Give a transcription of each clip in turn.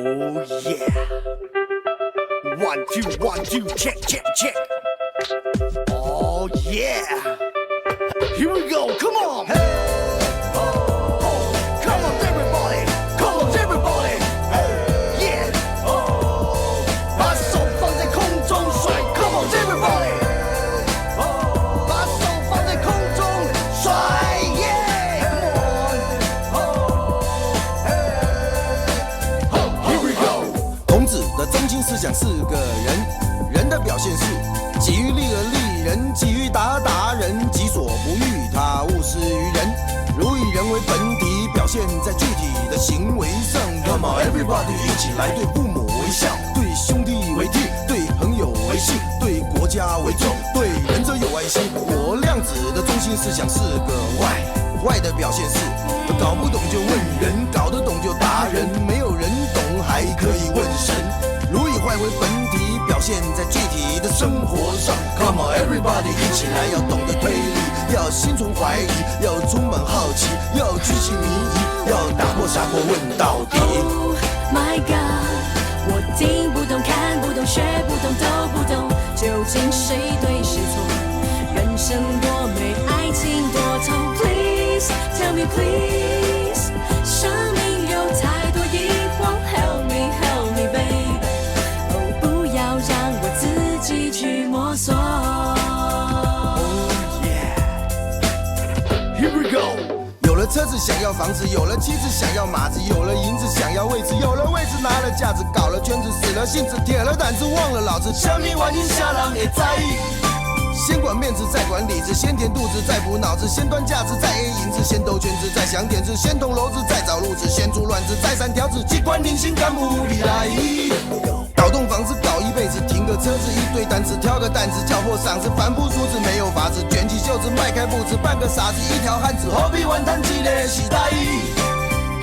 Oh yeah. 1 2 1 2 check check check. Oh yeah. Here we go. Come on. Hey. Oh. Come on everybody. Come on everybody. Hey. Yeah. Oh. 把手放在空中甩。Come on everybody. 把手放在空中甩。Yeah. Come on. Here we go. 孔子的中心思想是个人，人的表现是己欲立而立人，己欲达而达人，己所不欲，他勿施于人。如以人为本体，表现在具体的行为上。Come on everybody， 一起来对父母为孝，对兄弟为悌，对朋友为信，对国家为重，对人则有爱心。我量子的中心思想是个坏的表现是搞不懂就问人，搞得懂就达人，没有人懂还可以问神。如以坏为本体，表现在具体的生活上。Come on everybody， 一起来，要懂得推理，要心存怀疑，要充满好奇，要居心迷疑，要打破砂锅问到底。Oh my god， 我听不懂，看不懂，学不懂，都不懂，究竟谁对谁错？人生多美，爱情多痛。Please tell me please， 生命有太多疑惑。Help me help me baby， 哦，不要让我自己去摸索。Here we go. 有了车子想要房子，有了妻子想要马子，有了银子想要位置，有了位置拿了架子，搞了圈子死了性子，铁了胆子忘了老子，什么原因下人会在意？先管面子，再管里子，先填肚子，再补脑子，先端架子，再 A 银子，先兜圈子，再想点子，先捅篓子，再找路子，先出乱子，再三条子，机关定心，干不理来。搞栋房子搞一辈子，停个车子一堆单子，挑个担子叫破嗓子，反复梳子没有法子，卷起袖子迈开步子，半个傻子一条汉子，何必玩弹机的时代？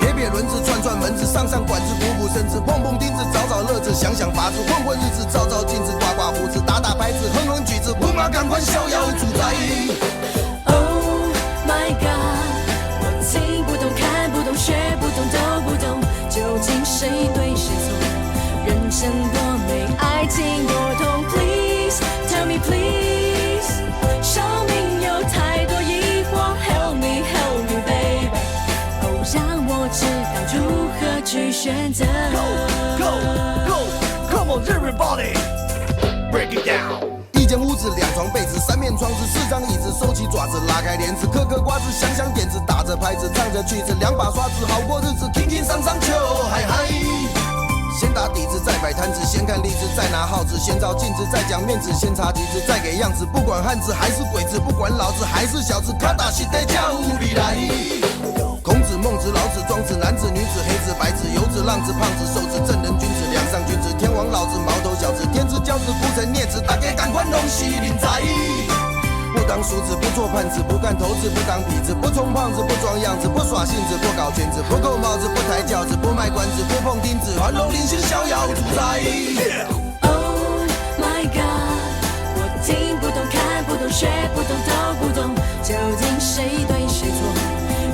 黑扁轮子串串门子，上上管子鼓鼓身子，碰碰钉子找找乐子，想想法子，混混日子照照镜子，刮刮胡子，打打拍子，哼哼曲子，不马赶快逍遥自在。Oh my god， 我听不懂，看不懂，学不懂，都不懂，究竟谁对谁错？人生多美，爱情多痛。Please tell me please， 生命有太多疑惑。Help me help me baby， 哦，让我知道如何去选择。Go go come on everybody. Break it down. 一间屋子，两床被子，三面窗子，四张椅子，收起爪子，拉开帘子，嗑嗑瓜子，想想点子，打着拍子，唱着曲子，两把刷子，好过日子，听听上上秋嗨嗨。先打底子，再摆摊子，先看例子，再拿号子，先照镜子，再讲面子，先擦旗子，再给样子。不管汉子还是鬼子，不管老子还是小子，卡打西得叫无比来。孔子、孟子、老子、庄子，男子、女子，黑子、白子，游子、浪子、胖子、瘦子，正人君子，梁上君子，天王老子，毛头小子，天之骄子，孤臣孽子，大家赶快拢是人才。不当叔子，不做叛子，不干头子，不当痞子，不充胖子，不装样子，不耍性子，不搞圈子，不扣帽子，不抬轿子，不卖关子，不碰钉子，环龙临心逍遥自在。Oh my god， 我听不懂，看不懂，学不懂，都不懂，究竟谁对谁错？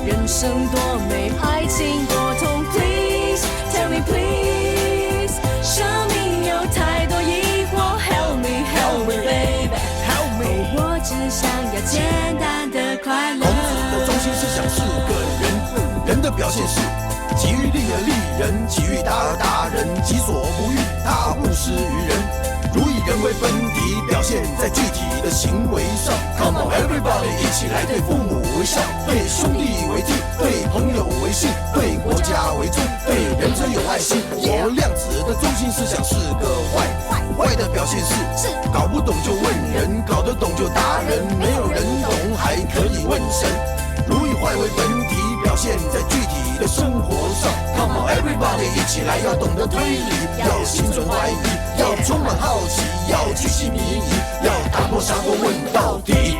人生多美，爱情多痛。Please tell me please， 生命有太多疑惑。Help me help me baby， Help me. 我只想要简单的快乐。孔子的中心思想是个人，人的表现是己欲立而立人，己欲达而达人，己所不欲，他勿施于人。如以人为本体，表现在具体的行为上。Come on everybody， 一起来对父母为孝，对兄弟为悌，对朋友为信，对国家为重，对人则有爱心。我量子的中心思想是个坏的表现是搞不懂就问人，搞得懂就达人，没有人懂还可以问神。如以坏为本体，表现在具体的生活上。Come on everybody， 一起来，要懂得推理，要心存怀疑，要充满好奇，要居心迷疑，要打破砂锅问到底。